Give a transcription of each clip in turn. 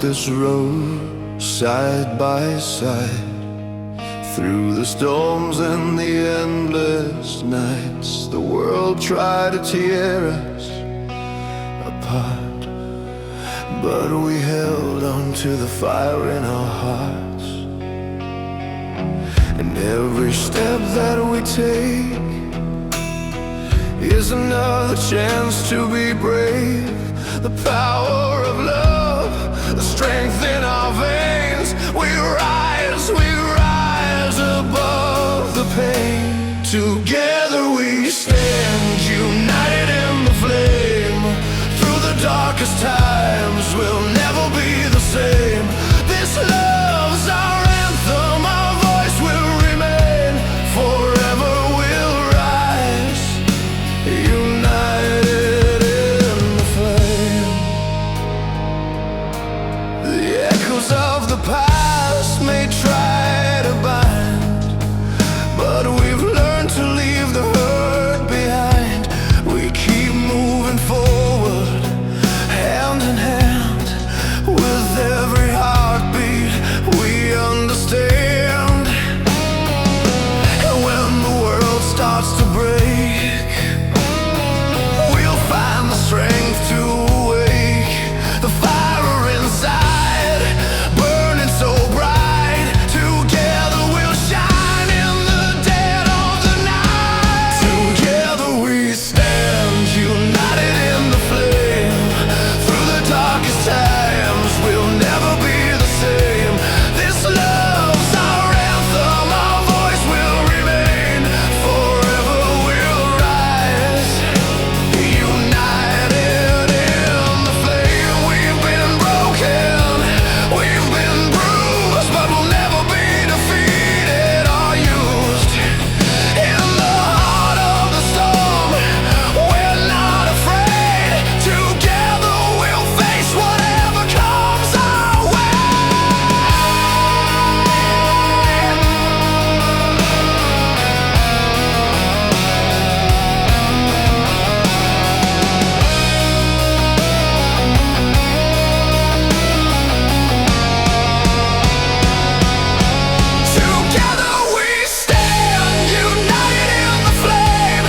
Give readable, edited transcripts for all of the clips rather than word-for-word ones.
this road side by side, through the storms and the endless nights. The world tried to tear us apart, but we held on to the fire in our hearts. And every step that we take is another chance to be brave. The power of love, the strength in our veins. We rise above the pain. Together we stand, united in the flame. Through the darkest times, we'll never be the same. This love's our anthem, our voice will remain. Forever we'll rise, united in the flame. The echoes of the past may try to bind, but we've learned to leave the hurt behind. We keep moving forward, hand in hand. With every heartbeat we understand. And when the world starts to break, we'll find the strength to awake. The fire inside, burning so bright. Together we'll shine in the dead of the night. Together we stand, united in the flame. Through the darkest times, we'll never be the same. This love's our anthem, our voice will remain. Forever we'll rise, united in the flame. We've been broken, we've been bruised, but we'll never be defeated or used. In the heart of the storm, we're not afraid. Together we'll face whatever comes our way. Together we stand, united in the flame.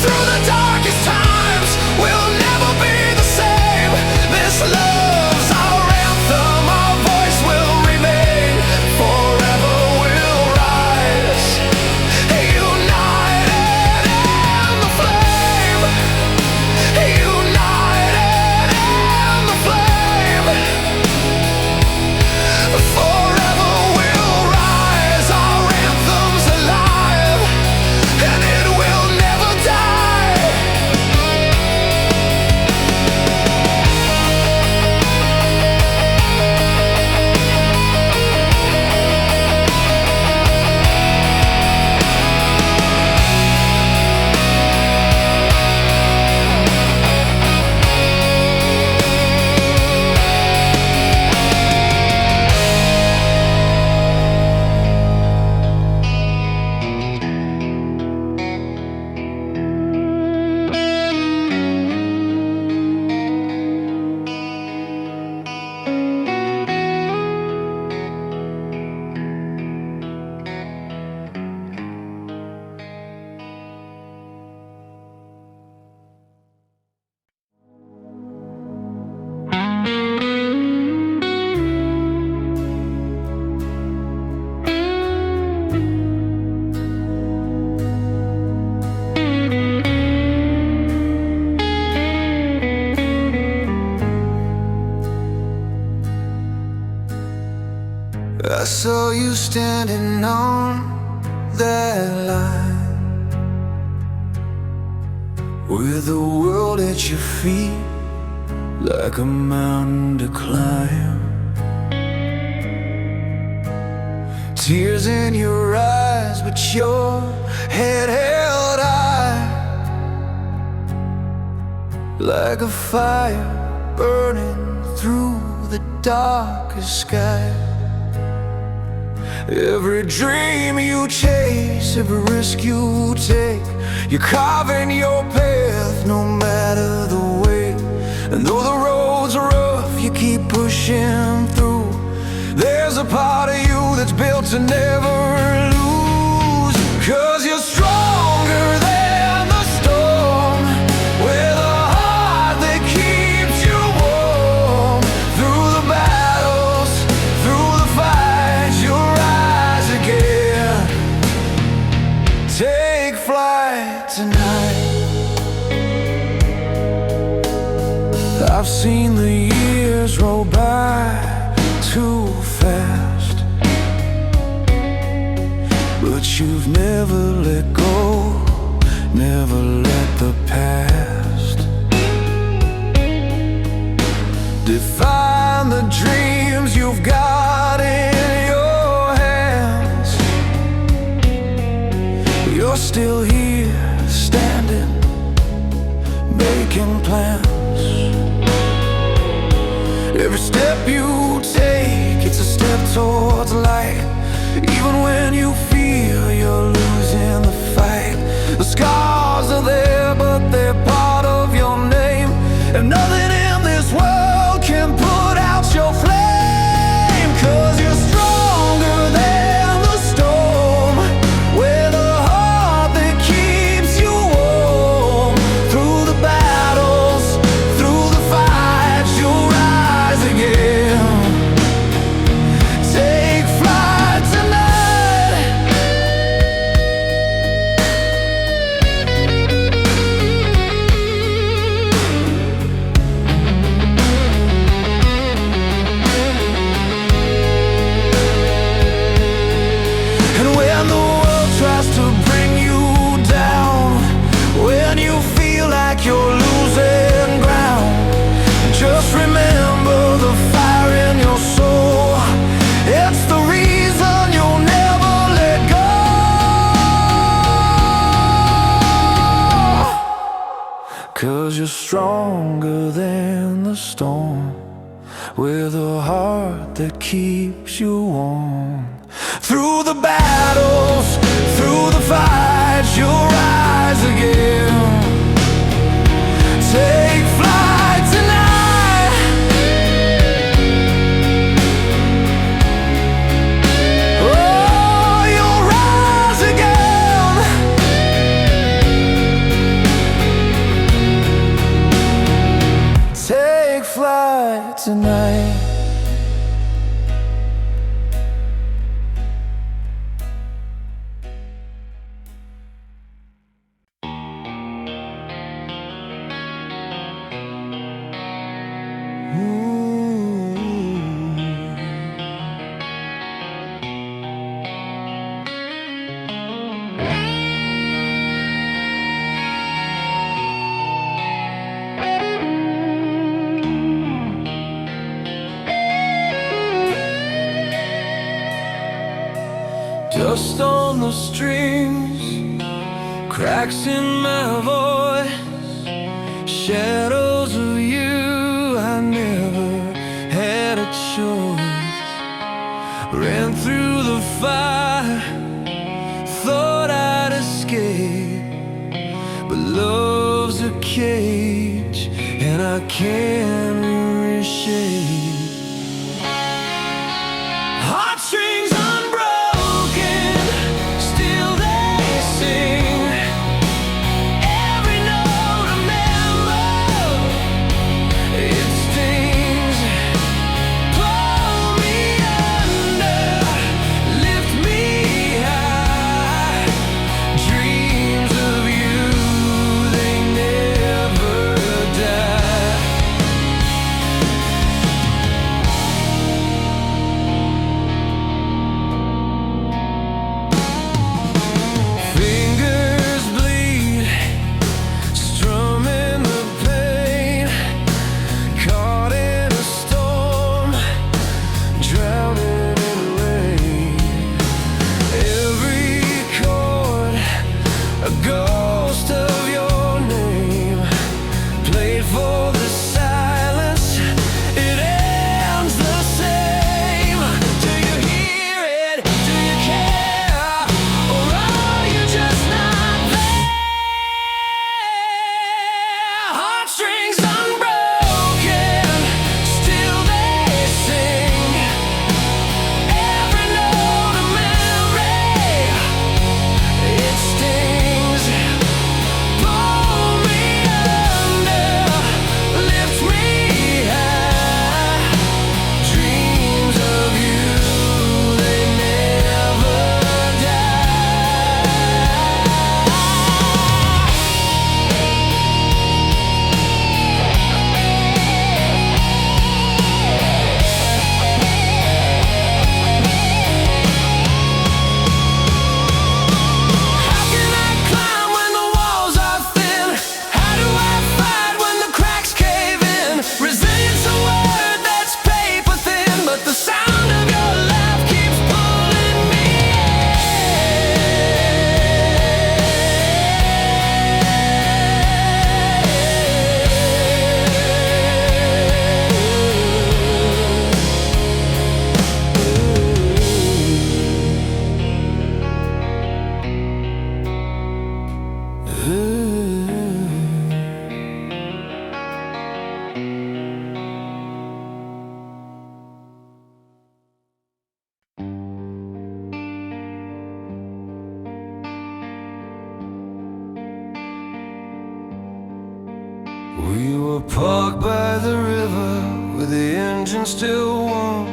Through the darkest times, we'll never be the same. This love's our anthem, our voice will remain. Forever we'll rise, united in the flame. United in the flame. Forever we'll rise, our anthem's alive, and it will never die. I saw you standing on that line, with the world at your feet, like a mountain to climb. Tears in your eyes, but your head held high, like a fire burning through the darkest sky. Every dream you chase, every risk you take, you're carving your path no matter the way. And though the roads are rough, you keep pushing part of you that's built to never lose. 'Cause you're stronger than the storm, with a heart that keeps you warm. Through the battles, through the fights, you'll rise again. Take flight tonight. I've seen the years roll by too fast, but you've never let go, never let the past define the dreams you've got in your hands. You're still here, standing, making plans. Every step you take, it's a step towards light. Even when you feel you're losing the fight, the scars are there, but they're part of your name. And nothing in this world can put out your flame. 'Cause you're stronger than the storm, with a heart that keeps you warm. Through the battles, through the fights, you'll rise again. Take flight tonight. And when the world tries to bring you down, when you feel like you're losing ground, just remember the fire in your soul. It's the reason you'll never let go. 'Cause you're stronger than the storm, with a heart that keeps you warm. Through the battles, through the fights, you'll rise again. Take flight tonight. Oh, you'll rise again. Take flight tonight. Dust on the strings, cracks in my voice, shadows of you. I never had a choice. Ran through the fire, thought I'd escape, but love's a cage, and I can't reshape. Heartstrings unbroken, still they sing. Every note a mellow, it stings. Pull me under, lift me high. Dreams of you, they never die. Parked by the river with the engine still warm,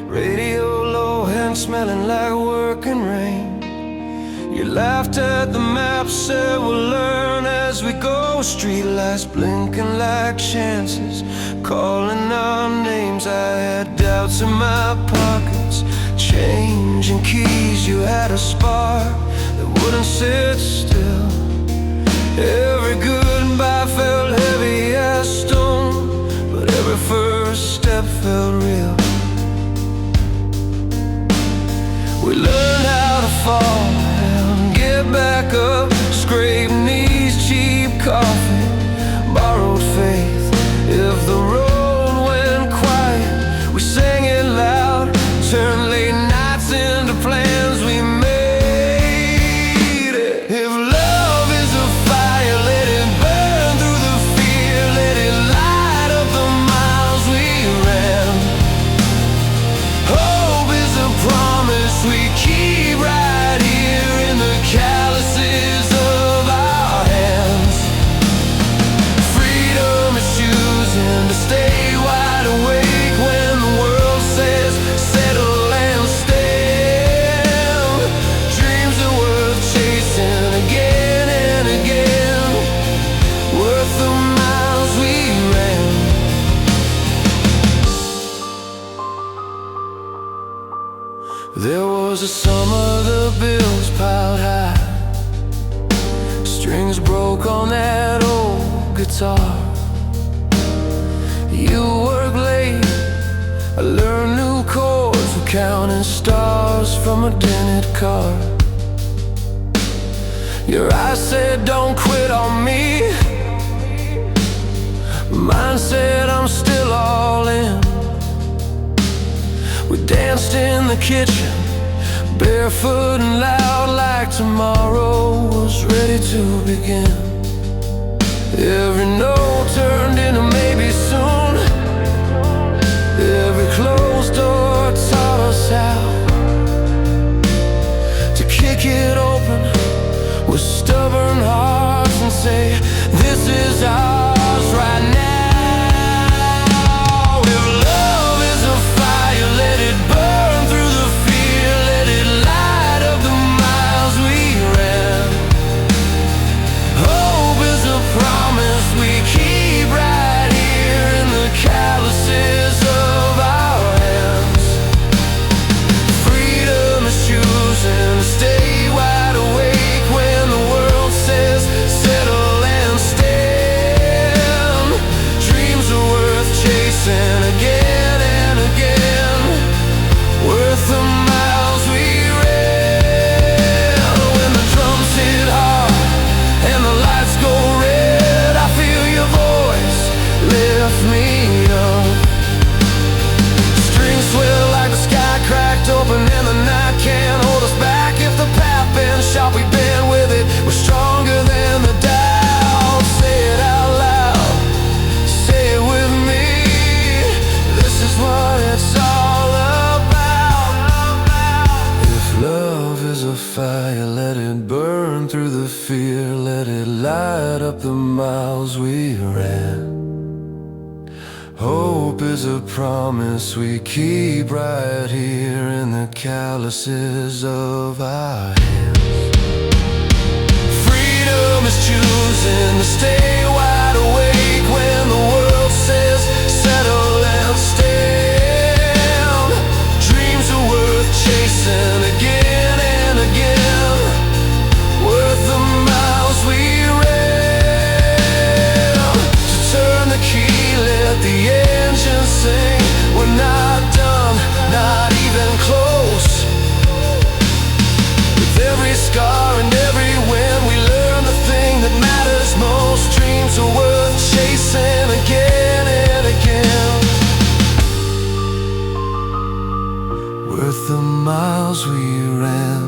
radio low and smelling like working rain. You laughed at the map, said we'll learn as we go. Streetlights blinking like chances, calling our names. I had doubts in my pockets, change and keys. You had a spark that wouldn't sit still. Every goodbye felt heavy as stone, but every first step felt real. We learned how to fall and get back up, scrape knees, cheap coffee, borrowed faith. If the road went quiet, we sang it loud, turned late nights into plans we made it. If love is a fire, let it burn through the fear, let it light up the miles we ran. Hope is a promise we keep right here in the calluses of our hands. Freedom is choosing to stay wide awake when the world says settle and stand. Dreams are worth chasing again and again, worth the miles we ran. There was a summer the bills piled high, strings broke on that old guitar. You worked late, I learned new chords, we're counting stars from a dented car. Your eyes said don't quit on me, mine said I'm still all in. We danced in the kitchen, barefoot and loud, like tomorrow was ready to begin. Every note turned into maybe soon, every closed door taught us how to kick it open with stubborn hearts and say, this is ours right now. If love is a fire, let it burn through the fear, let it light up the miles we ran. Hope is a promise we keep right here in the calluses of our hands. Freedom is choosing to stay wide awake when the world says settle and stand. Dreams are worth chasing again and again, worth the miles we ran. When the drums hit hard and the lights go red, I feel your voice lift me up. Strings swell like the sky cracked open and the night can't hold us back. If the path bends sharp, we bend with it, we're stronger than the doubt. Say it out loud, say it with me, this is what it's all about. If love is a fire, let it burn through the fear, let it light up the miles we ran. Hope is a promise we keep right here in the calluses of our hands. Freedom is choosing to stay wide awake when the world says settle and stand. Dreams are worth chasing again and again, worth the miles we ran. To turn the key, let the engine sing. We're not done, not even close. With every scar and every win, we learn the thing that matters most. Dreams are worth chasing again and again, worth the miles we ran.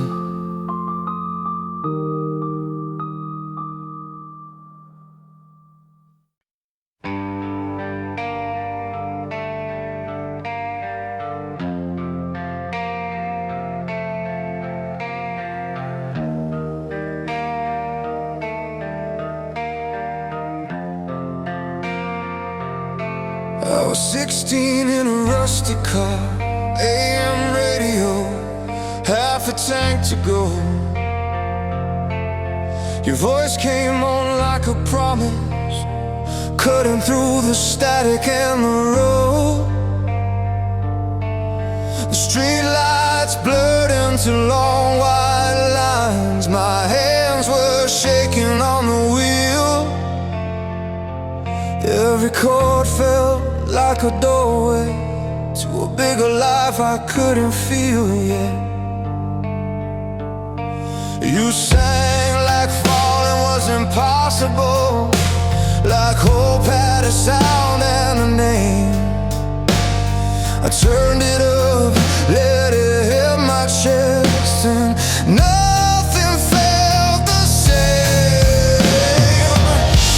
I was 16 in a rusty car, AM radio, half a tank to go. Your voice came on like a promise, cutting through the static and the road. The street lights blurred into long white lines. My hands were shaking on the wheel. Every chord felt like a doorway to a bigger life I couldn't feel yet. You sang like falling was impossible, like hope had a sound and a name. I turned it up, let it hit my chest, and nothing felt the same.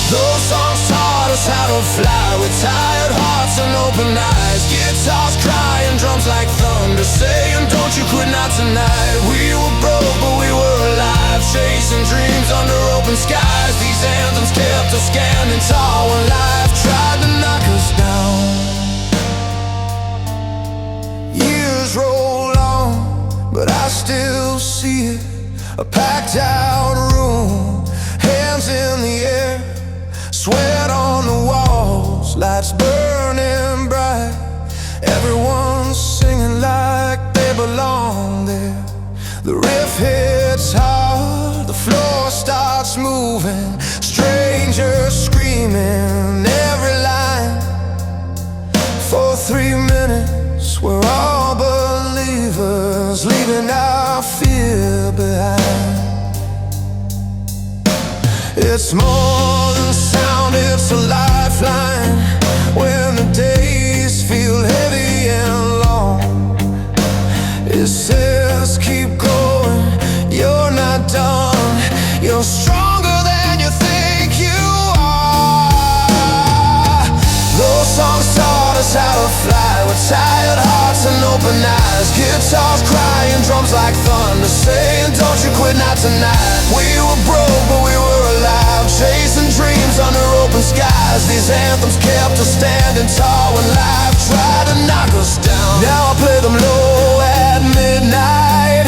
Those songs taught us how to fly with tired hearts and open eyes. Guitars crying, drums like thunder saying, don't you quit not tonight. We were broke but we were alive, chasing dreams under open skies. These anthems kept us standing tall when life tried to knock us down. Years roll on, but I still see it. A packed out room, hands in the air, sweat on the walls, lights burning bright. Everyone's singing like they belong there. The riff hits hard, the floor starts moving, strangers screaming every line. For 3 minutes we're all believers, leaving our fear behind. It's more than sound, it's a lifeline. When the days feel heavy and long, it says keep going, you're not done. You're stronger than you think you are. Those songs taught us how to fly with tired hearts and open eyes. Guitars crying, drums like thunder saying, don't you quit not tonight. We were broke but we were alive, chasing dreams under open skies. These anthems kept us standing tall when life tried to knock us down. Now I play them low at midnight,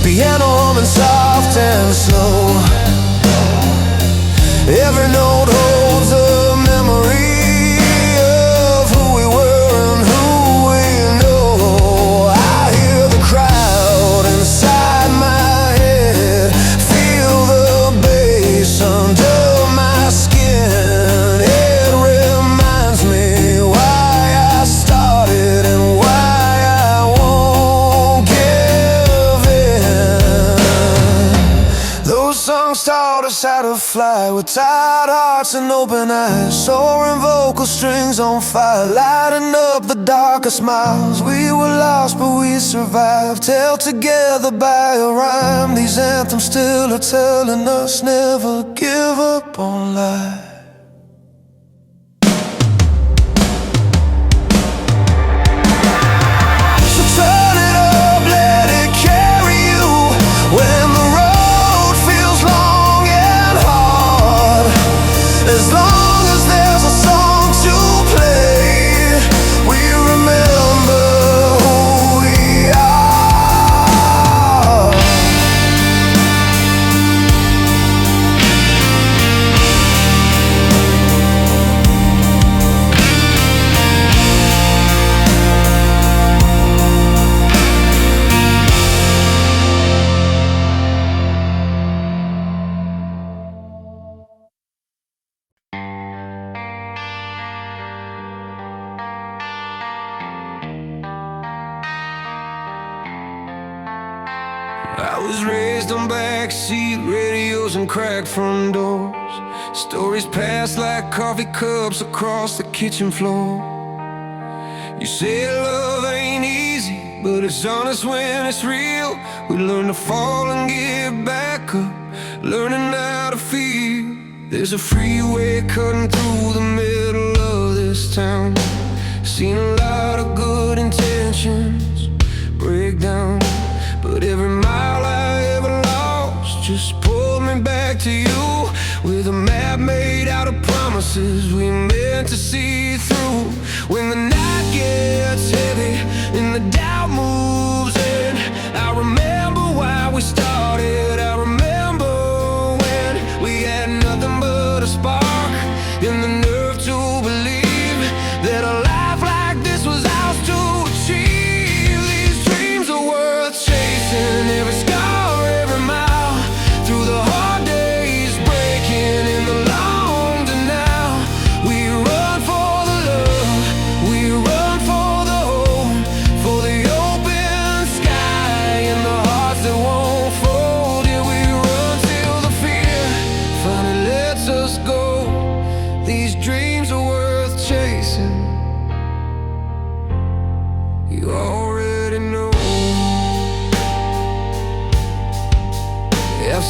piano humming soft and slow. Every note holds a memory of who we were and who we know. I hear the crowd inside my head, feel the bass under my skin. It reminds me why I started and why I won't give in. Those songs taught us how to fly with tired hearts and open eyes, soaring vocal strings on fire, lighting up the darkest miles. We were lost but we survived, held together by a rhyme. These anthems still are telling us never give up on life. So turn it up, let it carry you when the road feels long and hard. As long as there's a song to play, we remember who we are. I was raised on backseat radios and cracked front doors. Stories passed like coffee cups across the kitchen floor. You say love ain't easy, but it's honest when it's real. We learn to fall and get back up, learning how to feel. There's a freeway cutting through the middle of this town. Seen a lot of good intentions break down, but every mile I ever lost just pulled me back to you. With a map made out of promises we meant to see through.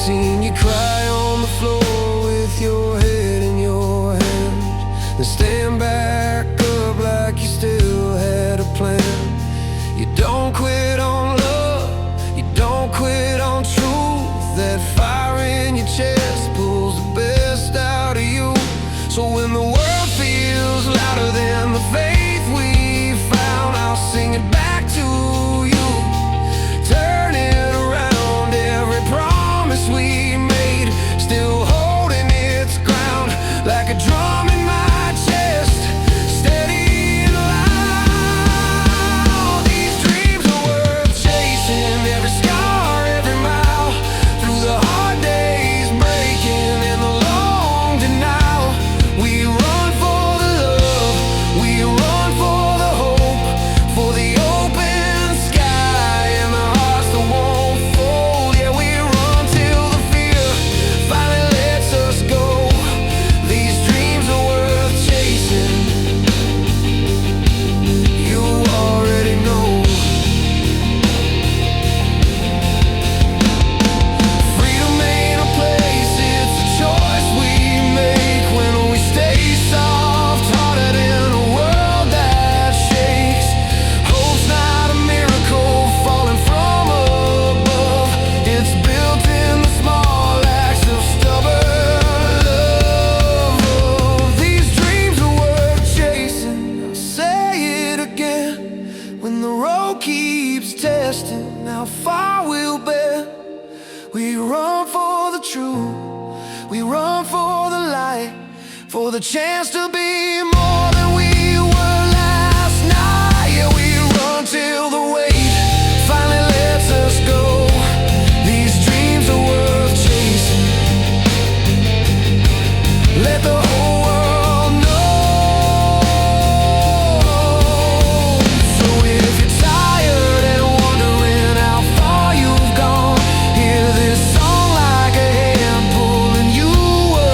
Seen you cry on the floor with your head in your hands, then stand back up like you still had a plan. You don't quit on love, you don't quit on truth. That fire in your chest pulls the best out of you. So when the world feels louder than the faith we found, I'll sing it back to you. Turn it around, every promise we made, still holding its ground like a drum in my chest, steady and loud. These dreams are worth chasing, every scar, every mile, through the hard days, breaking in the long denial. We run for the love, we run for the hope, for the open sky and the hearts that won't fold. Yeah, we run till the fear finally lets us go. These dreams are worth chasing, you already know. Freedom ain't a place, it's a choice we make when we stay soft-hearted in a world that shakes. Hope's not a miracle falling from above, it's built in the small acts of stubborn love. These dreams are worth chasing, I'll say it again. When the road keeps testing how far we'll bend, we run for the truth, we run for the light, for the chance to be more than we were last night. Yeah, we run till the weight finally lets us go. These dreams are worth chasing, let the whole world know. So if you're tired and wondering how far you've gone, hear this song like a hand pulling you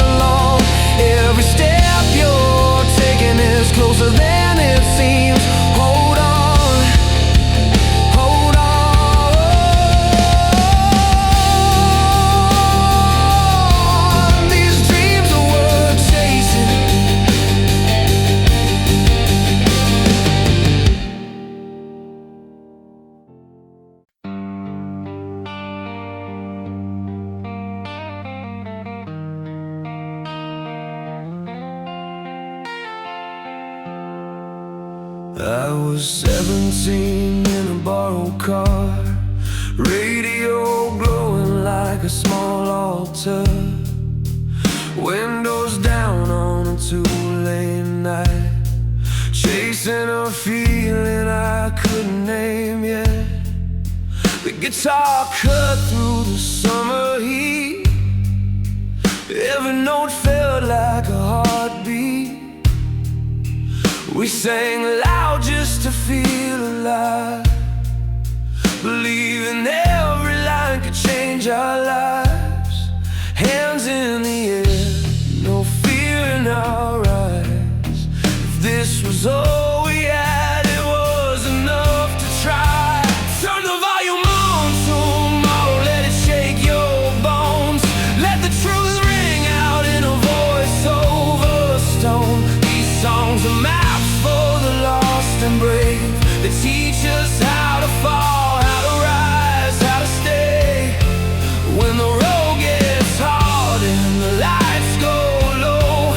along. Every step you're taking is closer than it seems. Hold on, hold on. These dreams are worth chasing. I was 17 in a borrowed car, radio glowing like a small altar, windows down on a two-lane night, chasing a feeling I couldn't name yet. The guitar cut through the summer heat, every note felt like a heartbeat. We sang loud just to feel alive, believing every line could change our lives. Hands in the air, no fear in our eyes. If this was all we had, it was enough to try. Turn the volume on tomorrow, let it shake your bones. Let the truth ring out in a voice over stone. These songs are maps for the lost and brave. They teach us how to fall, how to rise, how to stay. When the road gets hard and the lights go low,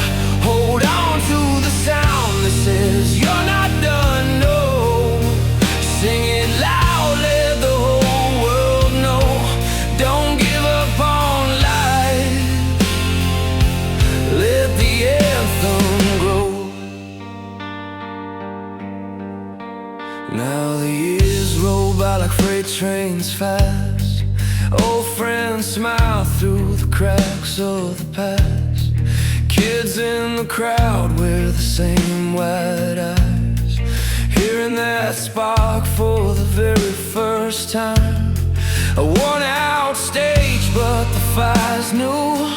hold on to the sound that says you're not done, no. Sing it loud, let the whole world know. Don't give up on life, let the anthem grow. Now the years roll by like freight trains fast. Old friends smile through the cracks of the past. Kids in the crowd wear the same wide eyes, hearing that spark for the very first time. A worn-out stage, but the fire's new.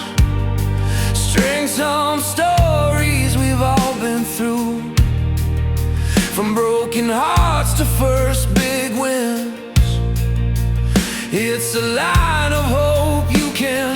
String some stories we've all been through, from broken hearts to first big wins. It's a line of hope you can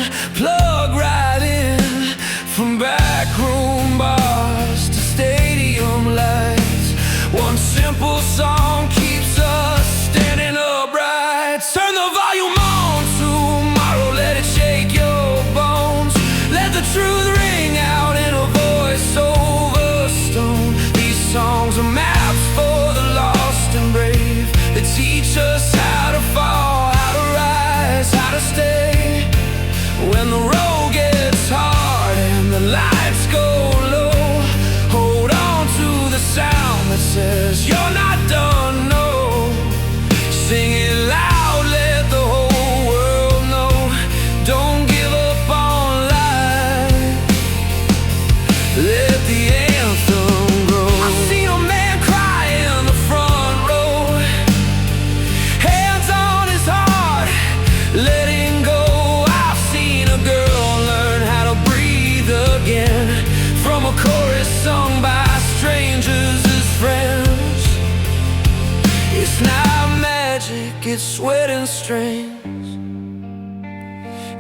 it's sweat and strings.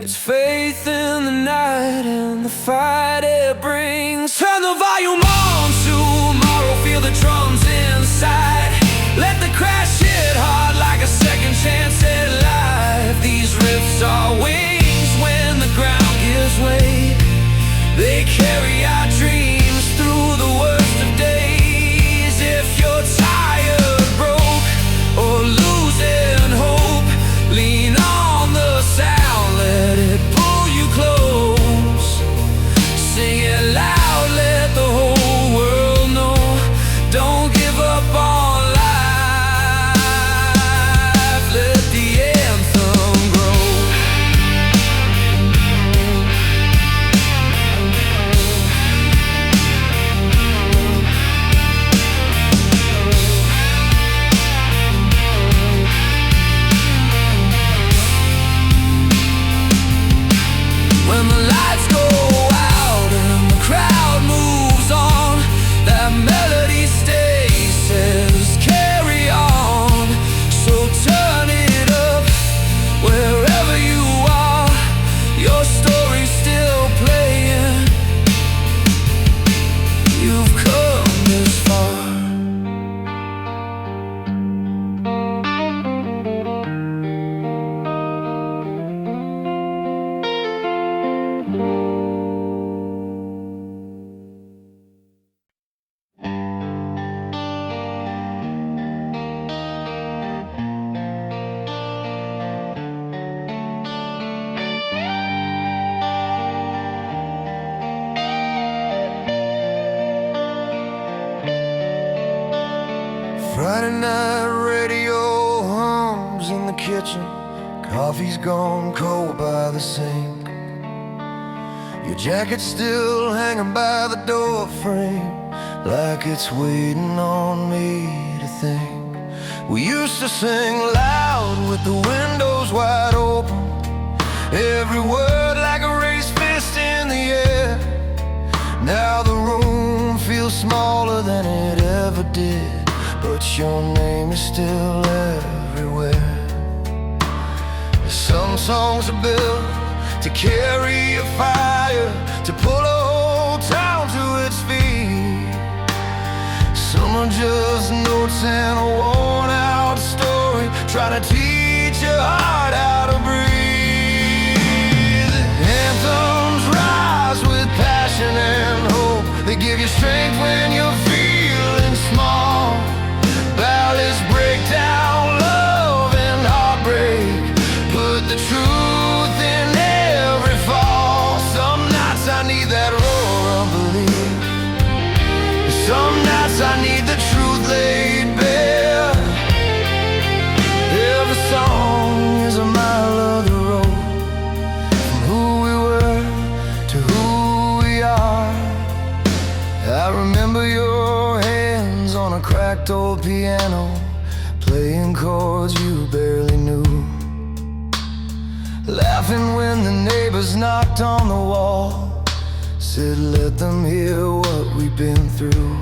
It's faith in the night and the fight it brings. Turn the volume on, tomorrow feel the drums inside. Let the crash hit hard like a second chance at life. These riffs are wings when the ground gives way. They carry our dreams through the worst of days. If you're tired, broke, or losing hope, lean on the sound, let it pull you close. Sing it loud, let the whole world know. Don't give up on life, let the anthem grow. When the lights go out and the crowd moves on, that melody stays, says carry on. So turn it up wherever you are, your story's still playing. You've come this far. Friday night radio hums in the kitchen. Coffee's gone cold by the sink. Your jacket's still hanging by the door frame, like it's waiting on me to think. We used to sing loud with the windows wide open, every word like a raised fist in the air. Now the room feels smaller than it ever did, but your name is still everywhere. Some songs are built to carry a fire, to pull a whole town to its feet. Some are just notes in a worn-out story, trying to teach your heart how to breathe. Anthems rise with passion and hope. They give you strength when you're feeling small. Ballads break down love and heartbreak, put the truth in every fall. Some nights I need that roar of belief, some nights I need the truth laid bare. Every song is a mile of the road, from who we were to who we are. I remember your hands on a cracked old piano, playing chords you barely knew, laughing when the neighbors knocked on the wall, said let them hear what we've been through.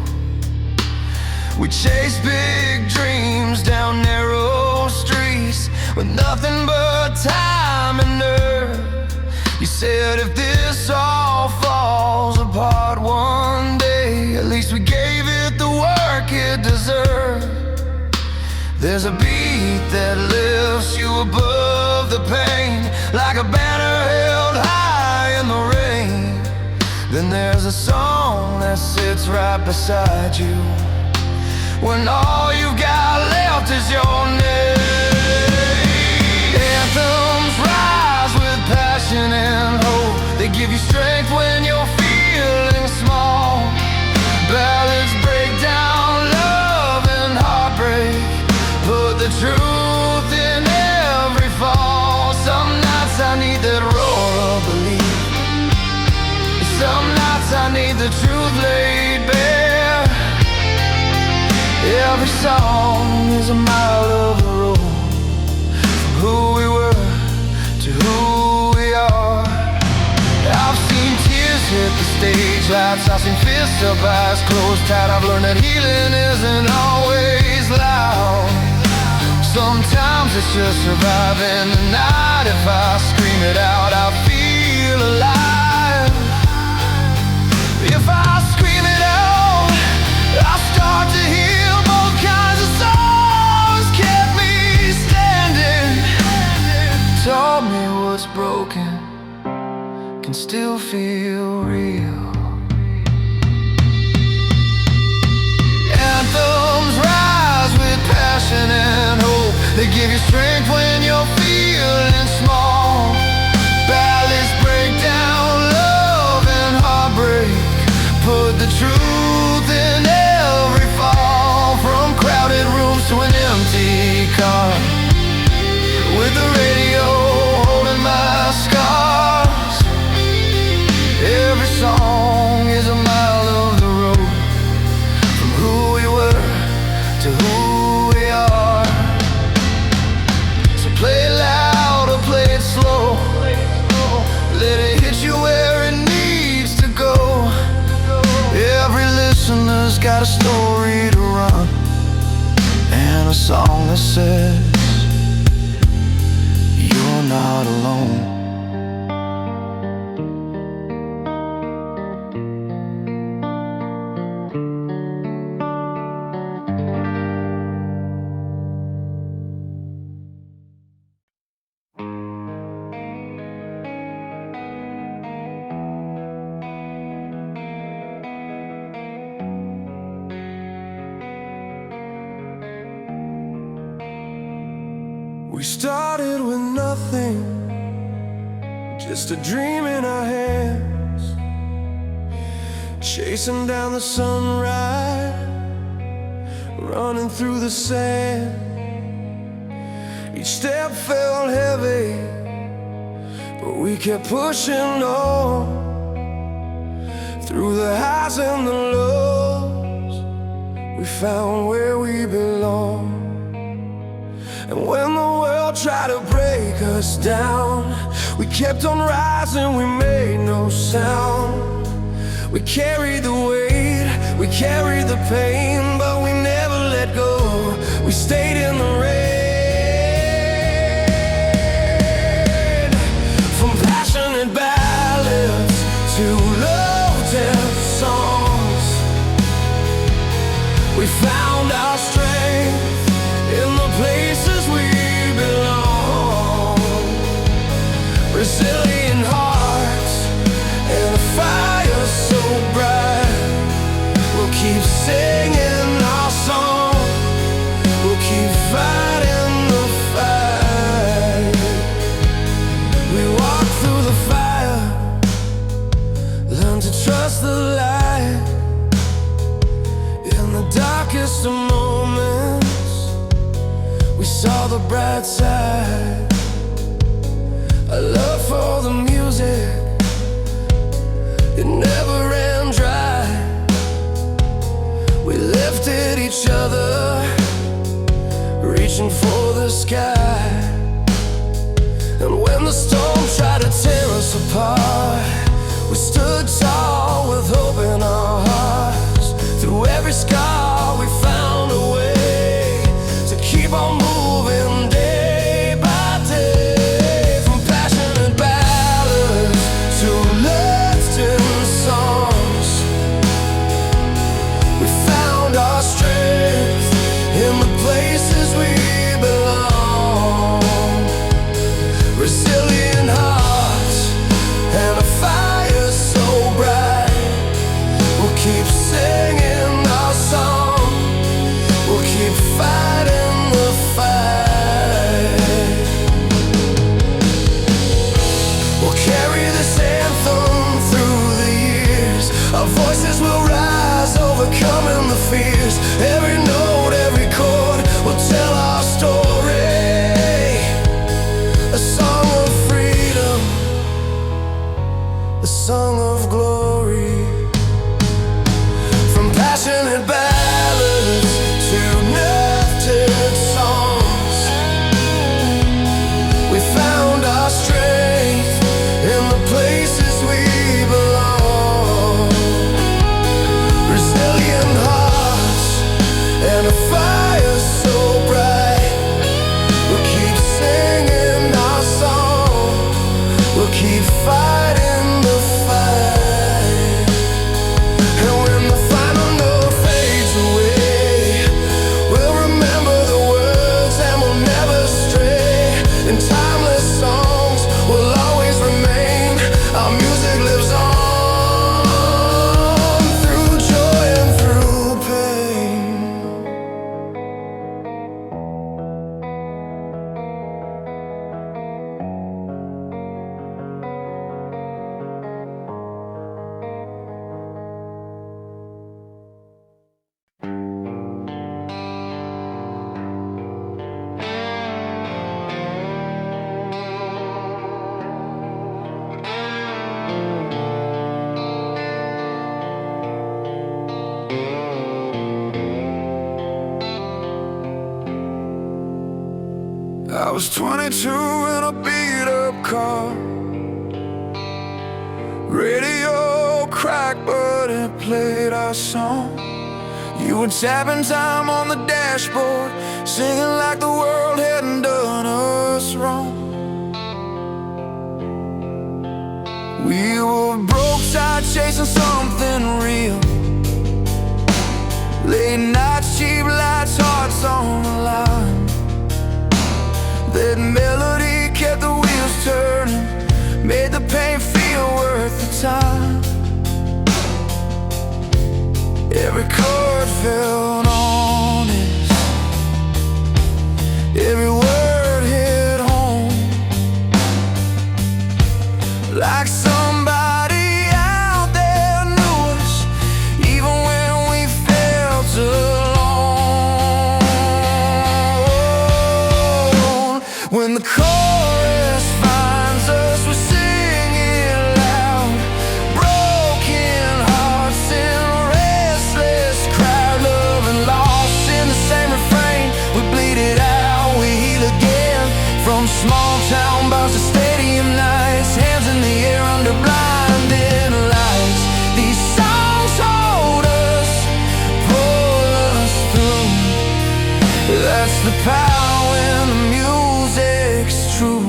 We chased big dreams down narrow streets with nothing but time and nerve. You said if this all falls apart one day, at least we gave it the work it deserved. There's a beat that lifts you above the pain, like a banner held high in the rain. Then there's a song that sits right beside you, when all you've got left is your name. Anthems rise with passion and hope. They give you strength when you're feeling small. Ballads break down love and heartbreak, put the truth in every fall. Some nights I need that roar of belief, some nights I need the truth laid bare. Every song is a mile of the road, from who we were to who we are. I've seen tears hit the stage lights, I've seen fists up, eyes closed tight. I've learned that healing isn't always loud. Sometimes it's just surviving the night. If I scream it out, I feel alive. If I scream it out, I start to heal. Both kinds of sorrows kept me standing. Taught me what's broken can still feel real. Anthems rise with passion and hope. They give you strength when you're feeling small. Ballads break down love and heartbreak. Put the truth in every fall. From crowded rooms to an empty car, with the radio holding my scars. Every song is a mile of the road, from who we were to who we are. So play it loud or play it slow. Let it hit you where it needs to go. Every listener's got a story to run, and a song that says you're not alone. We started with nothing, just a dream in our hands, chasing down the sunrise, running through the sand. Each step felt heavy, but we kept pushing on. Through the highs and the lows, we found where we belong. And when the world tried to break us down, we kept on rising, we made no sound. We carried the weight, we carried the pain, but we never let go. We stayed in the rain. From passionate ballads to low-tempo songs, we found our strength in the places we belong. Resilient hearts and a fire so bright. We'll keep singing our song, we'll keep fighting the fight. We walk through the fire, learn to trust the light. In the darkest of moments, we saw the bright side. A love for the music, it never ran dry. We lifted each other, reaching for the sky. And when the storm tried to tear us apart, we stood tall with hope in our hearts. Through every scar we found a way to keep on moving day by day. From passionate ballads to lasting songs, we found our strength in the places we belong. Resilient hearts and a fire so bright, we'll keep singing our song. I was 22 in a beat-up car. Radio cracked, but it played our song. You were tapping time on the dashboard, singing like the world hadn't done us wrong. We were broke, tired, chasing something real. Late nights, cheap lights, hearts on the line. That melody kept the wheels turning, made the pain feel worth the time. Every chord felt honest, every word hit home, like somebody out there knew us, even when we felt alone. When the chorus finds us, we sing it loud. Broken hearts in a restless crowd, loving lost in the same refrain. We bleed it out, we heal again. From small town bars to stadium nights, hands in the air under blinding lights. These songs hold us, pull us through. That's the power when the music's true.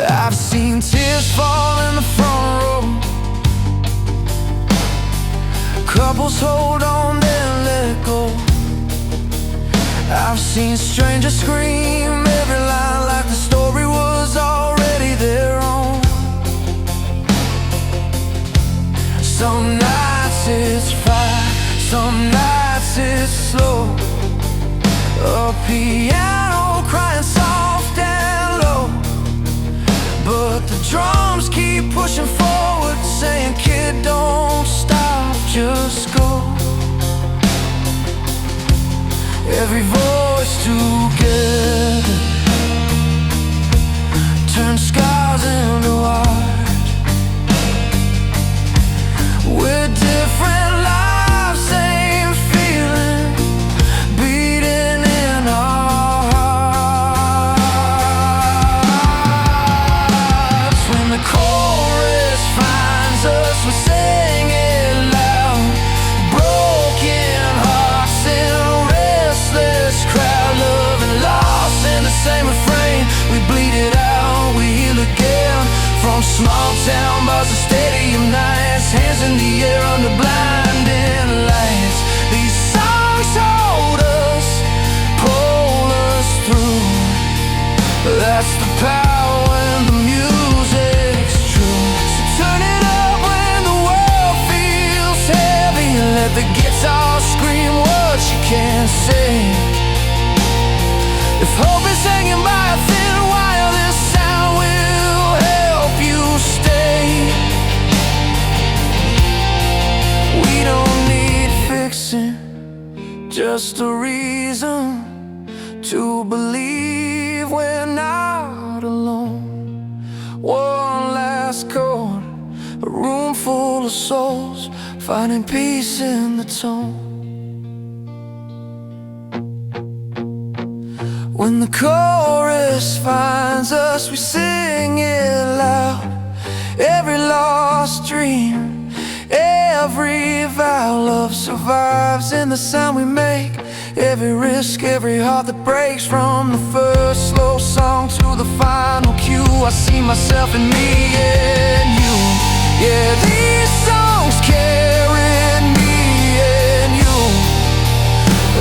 I've seen tears fall in the front row, couples hold on then let go. I've seen strangers scream every line like the story was already their own. Some nights it's fire, some nights it's slow. A piano crying soft and low, but the drums keep pushing forward, saying, kid, don't stop, just go. Every voice together turns scars into art. We're different lives, same feeling, beating in our hearts. When the chorus finds us, we sing it loud. Broken hearts in a restless crowd, loving lost in the same refrain. We bleed it out, we heal again. From small town bars to stadium nights, hands in the air under blinding lights. These songs hold us, pull us through. That's the power when the music's true. So turn it up when the world feels heavy, and let the guitar scream what you can't say. If hope is hanging by a thin wire, this sound will help you stay. We don't need fixing, just a reason to believe we're not alone. One last chord, a room full of souls, finding peace in the tone. When the chorus finds us, we sing it loud. Every lost dream, every vow, love survives in the sound we make. Every risk, every heart that breaks, from the first slow song to the final cue. I see myself in me and you. Yeah, these songs carried me and you.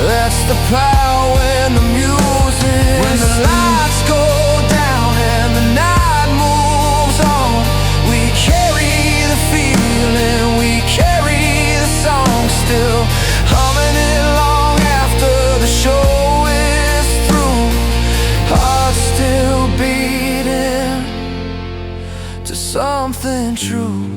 That's the power when the music, when the lights go down and the night moves on. We carry the feeling, we carry the song, still humming it long after the show is through. Hearts still beating to something true.